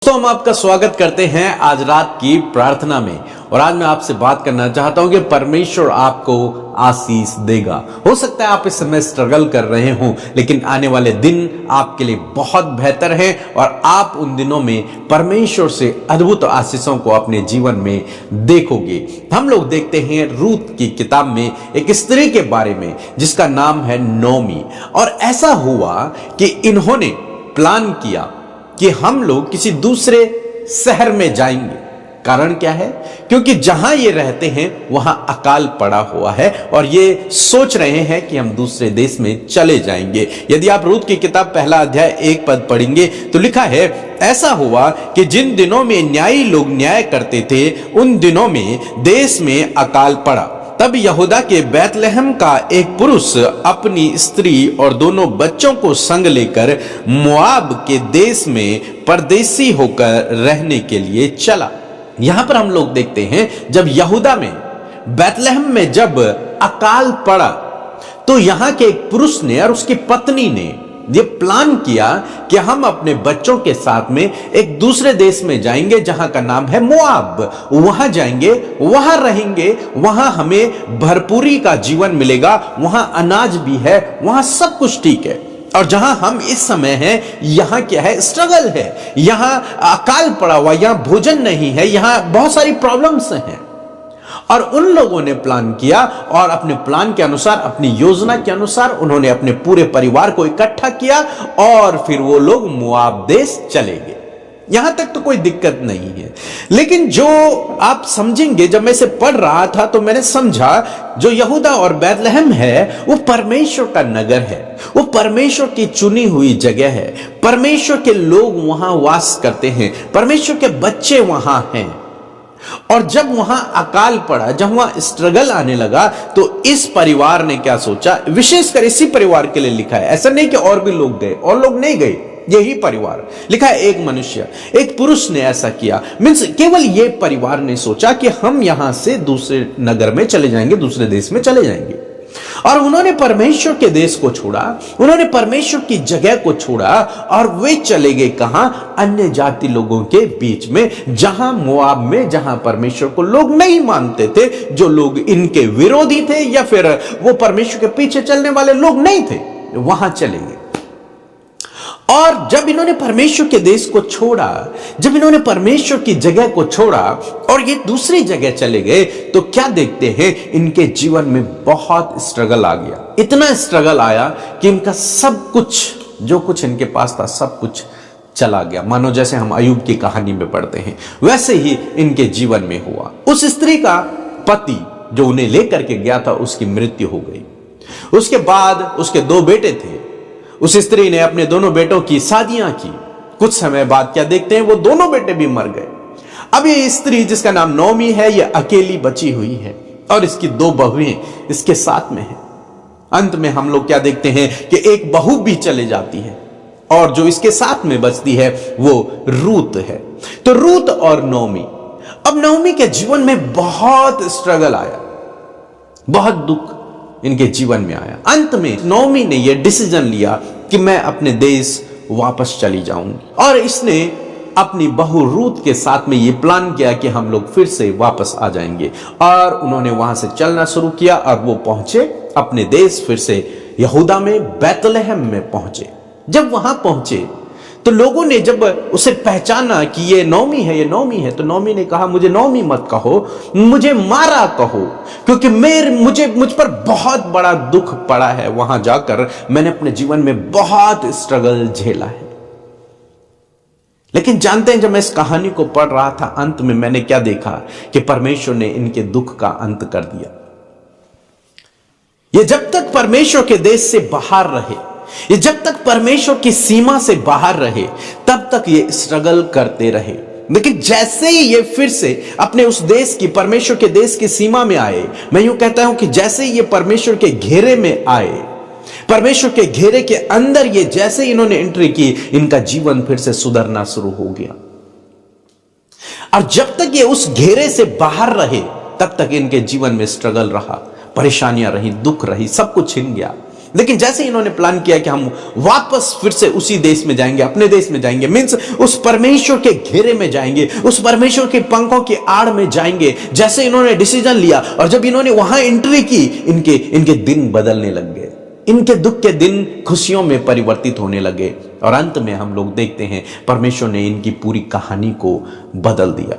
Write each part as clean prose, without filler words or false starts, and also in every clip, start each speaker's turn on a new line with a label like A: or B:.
A: दोस्तों, हम आपका स्वागत करते हैं आज रात की प्रार्थना में। और आज मैं आपसे बात करना चाहता हूं कि परमेश्वर आपको आशीष देगा। हो सकता है आप इस समय स्ट्रगल कर रहे हो, लेकिन आने वाले दिन आपके लिए बहुत बेहतर है और आप उन दिनों में परमेश्वर से अद्भुत आशीषों को अपने जीवन में देखोगे। हम लोग देखते हैं रूत की किताब में एक स्त्री के बारे में जिसका नाम है नोमी। और ऐसा हुआ कि इन्होंने प्लान किया कि हम लोग किसी दूसरे शहर में जाएंगे। कारण क्या है? क्योंकि जहां ये रहते हैं वहां अकाल पड़ा हुआ है और ये सोच रहे हैं कि हम दूसरे देश में चले जाएंगे। यदि आप रूत की किताब पहला अध्याय 1 पद पढ़ेंगे तो लिखा है, ऐसा हुआ कि जिन दिनों में न्यायी लोग न्याय करते थे उन दिनों में देश में अकाल पड़ा। तब यहूदा के बैतलहम का एक पुरुष अपनी स्त्री और दोनों बच्चों को संग लेकर मोआब के देश में परदेसी होकर रहने के लिए चला। यहां पर हम लोग देखते हैं जब यहूदा में बैतलहम में जब अकाल पड़ा तो यहां के एक पुरुष ने और उसकी पत्नी ने ये प्लान किया कि हम अपने बच्चों के साथ में एक दूसरे देश में जाएंगे जहां का नाम है मोआब। वहां जाएंगे, वहां रहेंगे, वहां हमें भरपूरी का जीवन मिलेगा, वहां अनाज भी है, वहां सब कुछ ठीक है। और जहां हम इस समय हैं यहां क्या है? स्ट्रगल है, यहां अकाल पड़ा हुआ, यहां भोजन नहीं है, यहां बहुत सारी प्रॉब्लम्स हैं। और उन लोगों ने प्लान किया और अपने प्लान के अनुसार, अपनी योजना के अनुसार उन्होंने अपने पूरे परिवार को इकट्ठा किया और फिर वो लोग मोआब देश चले गए। यहां तक तो कोई दिक्कत नहीं है, लेकिन जो आप समझेंगे, जब मैं इसे पढ़ रहा था तो मैंने समझा जो यहूदा और बैतलहम है वो परमेश्वर का नगर है, वो परमेश्वर की चुनी हुई जगह है, परमेश्वर के लोग वहां वास करते हैं, परमेश्वर के बच्चे वहां हैं। और जब वहां अकाल पड़ा, जब वहां स्ट्रगल आने लगा तो इस परिवार ने क्या सोचा, विशेषकर इसी परिवार के लिए लिखा है, ऐसा नहीं कि और भी लोग गए, और लोग नहीं गए, यही परिवार लिखा है। एक मनुष्य, एक पुरुष ने ऐसा किया, मींस केवल ये परिवार ने सोचा कि हम यहां से दूसरे नगर में चले जाएंगे, दूसरे देश में चले जाएंगे। और उन्होंने परमेश्वर के देश को छोड़ा, उन्होंने परमेश्वर की जगह को छोड़ा और वे चले गए कहां? अन्य जाति लोगों के बीच में, जहां मोआब में, जहां परमेश्वर को लोग नहीं मानते थे, जो लोग इनके विरोधी थे या फिर वो परमेश्वर के पीछे चलने वाले लोग नहीं थे, वहां चले गए। और जब इन्होंने परमेश्वर के देश को छोड़ा, जब इन्होंने परमेश्वर की जगह को छोड़ा और ये दूसरी जगह चले गए तो क्या देखते हैं? इनके जीवन में बहुत स्ट्रगल आ गया। इतना स्ट्रगल आया कि इनका सब कुछ, जो कुछ इनके पास था, सब कुछ चला गया। मानो जैसे हम अय्यूब की कहानी में पढ़ते हैं, वैसे ही इनके जीवन में हुआ। उस स्त्री का पति जो उन्हें लेकर के गया था उसकी मृत्यु हो गई। उसके बाद उसके 2 बेटे थे। उस स्त्री ने अपने दोनों बेटों की शादियां की। कुछ समय बाद क्या देखते हैं? वो दोनों बेटे भी मर गए। अब ये स्त्री जिसका नाम नोमी है, ये अकेली बची हुई है और इसकी 2 बहुएं इसके साथ में है। अंत में हम लोग क्या देखते हैं कि एक बहू भी चले जाती है और जो इसके साथ में बचती है वो रूत है। तो रूत और नोमी, अब नोमी के जीवन में बहुत स्ट्रगल आया, बहुत दुख इनके जीवन में आया। अंत में नोमी ने यह डिसीजन लिया कि मैं अपने देश वापस चली जाऊंगी और इसने अपनी बहू रूत के साथ में यह प्लान किया कि हम लोग फिर से वापस आ जाएंगे। और उन्होंने वहां से चलना शुरू किया और वो पहुंचे अपने देश, फिर से यहूदा में बैतलहम में पहुंचे। जब वहां पहुंचे तो लोगों ने जब उसे पहचाना कि ये नोमी है, ये नोमी है, तो नोमी ने कहा, मुझे नोमी मत कहो, मुझे मारा कहो, क्योंकि मुझ पर बहुत बड़ा दुख पड़ा है। वहां जाकर मैंने अपने जीवन में बहुत स्ट्रगल झेला है। लेकिन जानते हैं, जब मैं इस कहानी को पढ़ रहा था, अंत में मैंने क्या देखा कि परमेश्वर ने इनके दुख का अंत कर दिया। ये जब तक परमेश्वर के देश से बाहर रहे, ये जब तक परमेश्वर की सीमा से बाहर रहे, तब तक ये स्ट्रगल करते रहे। लेकिन जैसे ही ये फिर से अपने उस देश की, परमेश्वर के देश की सीमा में आए, मैं यूं कहता हूं कि जैसे ही ये परमेश्वर के घेरे में आए, परमेश्वर के घेरे के अंदर ये जैसे ही इन्होंने एंट्री की, इनका जीवन फिर से सुधरना शुरू हो गया। और जब तक ये उस घेरे से बाहर रहे, तब तक इनके जीवन में स्ट्रगल रहा, परेशानियां रही, दुख रही, सब कुछ छिन गया। लेकिन जैसे इन्होंने प्लान किया कि हम वापस फिर से उसी देश में जाएंगे, अपने देश में जाएंगे, मीन्स उस परमेश्वर के घेरे में जाएंगे, उस परमेश्वर के पंखों की आड़ में जाएंगे, जैसे इन्होंने डिसीजन लिया और जब इन्होंने वहां एंट्री की, इनके दिन बदलने लग गए। इनके दुख के दिन खुशियों में परिवर्तित होने लगे और अंत में हम लोग देखते हैं परमेश्वर ने इनकी पूरी कहानी को बदल दिया।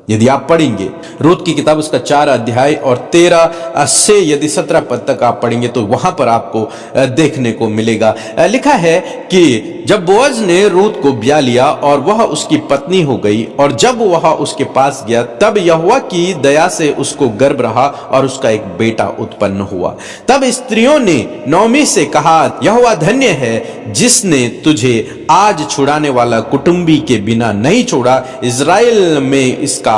A: यदि आप पढ़ेंगे रूत की किताब उसका 4 अध्याय और 13 से यदि 17 पद तक आप पढ़ेंगे तो वहां पर आपको देखने को मिलेगा। लिखा है कि जब बोअज ने रूत को ब्याह लिया और वह उसकी पत्नी हो गई और जब वह उसके पास गया तब यहोवा की दया से उसको गर्भ रहा और उसका एक बेटा उत्पन्न हुआ। तब स्त्रियों ने नौमी से कहा, यहोवा धन्य है जिसने तुझे आज छुड़ाने वाला कुटुंबी के बिना नहीं छोड़ा, इजराइल में इसका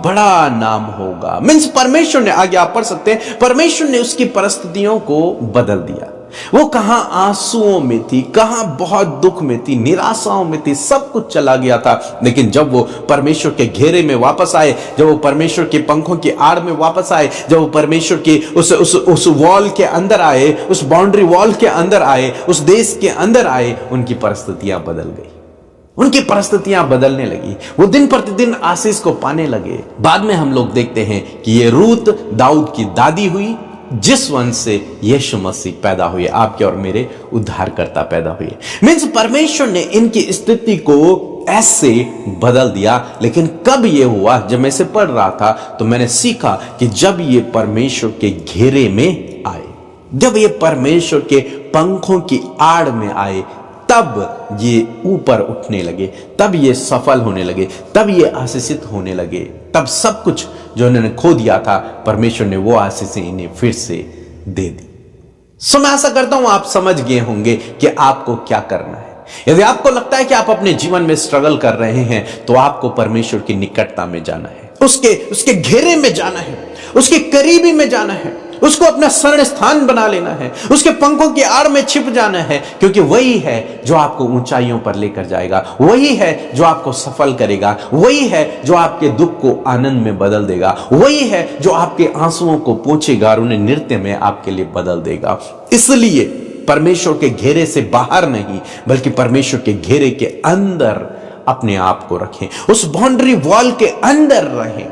A: बड़ा नाम होगा। मीन्स परमेश्वर ने, आगे आप पढ़ सकते हैं, परमेश्वर ने उसकी परिस्थितियों को बदल दिया। वो कहां आंसुओं में थी, कहां बहुत दुख में थी, निराशाओं में थी, सब कुछ चला गया था। लेकिन जब वो परमेश्वर के घेरे में वापस आए, जब वो परमेश्वर के पंखों की आड़ में वापस आए, जब वो परमेश्वर के उस वॉल के अंदर आए, उस बाउंड्री वॉल के अंदर आए, उस देश के अंदर आए, उनकी परिस्थितियां बदल गई, उनकी परिस्थितियां बदलने लगी। वो दिन प्रतिदिन आशीष को पाने लगे। बाद में हम लोग देखते हैं कि ये रूत दाऊद की दादी हुई, जिस वंश से यीशु मसीह पैदा हुए, आपके और मेरे उद्धारकर्ता पैदा हुए। मीन्स परमेश्वर ने इनकी स्थिति को ऐसे बदल दिया। लेकिन कब ये हुआ? जब मैं इसे पढ़ रहा था तो मैंने सीखा कि जब ये परमेश्वर के घेरे में आए, जब ये परमेश्वर के पंखों की आड़ में आए, तब ये ऊपर उठने लगे, तब ये सफल होने लगे, तब ये आशीषित होने लगे, तब सब कुछ जो इन्होंने खो दिया था परमेश्वर ने वो आशीषें इन्हें फिर से दे दी। सो मैं आशा करता हूं आप समझ गए होंगे कि आपको क्या करना है। यदि आपको लगता है कि आप अपने जीवन में स्ट्रगल कर रहे हैं तो आपको परमेश्वर की निकटता में जाना है, उसके घेरे में जाना है, उसके करीबी में जाना है, उसको अपना शरण स्थान बना लेना है, उसके पंखों की आड़ में छिप जाना है, क्योंकि वही है जो आपको ऊंचाइयों पर लेकर जाएगा, वही है जो आपको सफल करेगा, वही है जो आपके दुख को आनंद में बदल देगा, वही है जो आपके आंसुओं को पोंछेगा और उन्हें नृत्य में आपके लिए बदल देगा। इसलिए परमेश्वर के घेरे से बाहर नहीं बल्कि परमेश्वर के घेरे के अंदर अपने आप को रखें, उस बाउंड्री वॉल के अंदर रहें,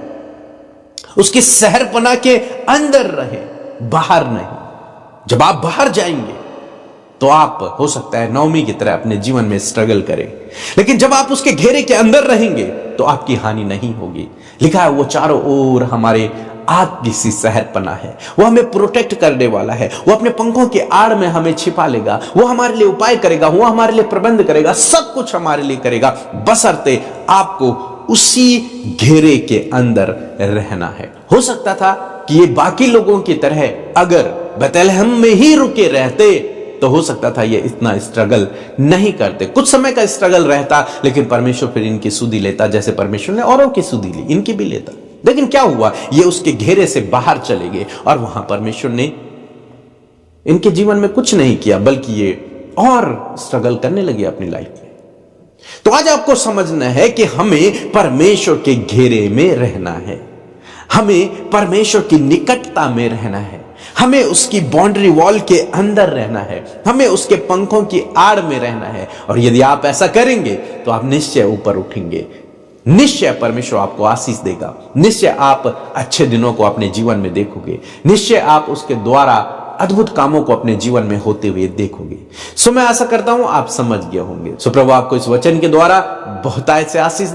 A: उसकी शहरपना के अंदर रहें, बाहर नहीं। जब आप बाहर जाएंगे तो आप हो सकता है नौमी की तरह अपने जीवन में स्ट्रगल करें, लेकिन जब आप उसके घेरे के अंदर रहेंगे तो आपकी हानि नहीं होगी। लिखा है वो चारों ओर हमारे आग की सी शहरपना है, वो हमें प्रोटेक्ट करने वाला है, वो अपने पंखों के आड़ में हमें छिपा लेगा, वो हमारे लिए उपाय करेगा, वो हमारे लिए प्रबंध करेगा, सब कुछ हमारे लिए करेगा, बशर्ते आपको उसी घेरे के अंदर रहना है। हो सकता था कि ये बाकी लोगों की तरह अगर बेथलेहम में ही रुके रहते तो हो सकता था ये इतना स्ट्रगल नहीं करते। कुछ समय का स्ट्रगल रहता, लेकिन परमेश्वर फिर इनकी सुधि लेता, जैसे परमेश्वर ने औरों की सुधि ली, इनकी भी लेता। लेकिन क्या हुआ? ये उसके घेरे से बाहर चले गए और वहां परमेश्वर ने इनके जीवन में कुछ नहीं किया, बल्कि ये और स्ट्रगल करने लगे अपनी लाइफ में। तो आज आपको समझना है कि हमें परमेश्वर के घेरे में रहना है, हमें परमेश्वर की निकटता में रहना है, हमें उसकी बाउंड्री वॉल के अंदर रहना है, हमें उसके पंखों की आड़ में रहना है। और यदि आप ऐसा करेंगे तो आप निश्चय ऊपर उठेंगे, निश्चय परमेश्वर आपको आशीष देगा, निश्चय आप अच्छे दिनों को अपने जीवन में देखोगे, निश्चय आप उसके द्वारा अद्भुत कामों को अपने जीवन में होते हुए देखोगे। सो मैं आशा करता हूं आप समझ गए होंगे। सो प्रभु आपको इस वचन के द्वारा बहुतायत से आशीष दे।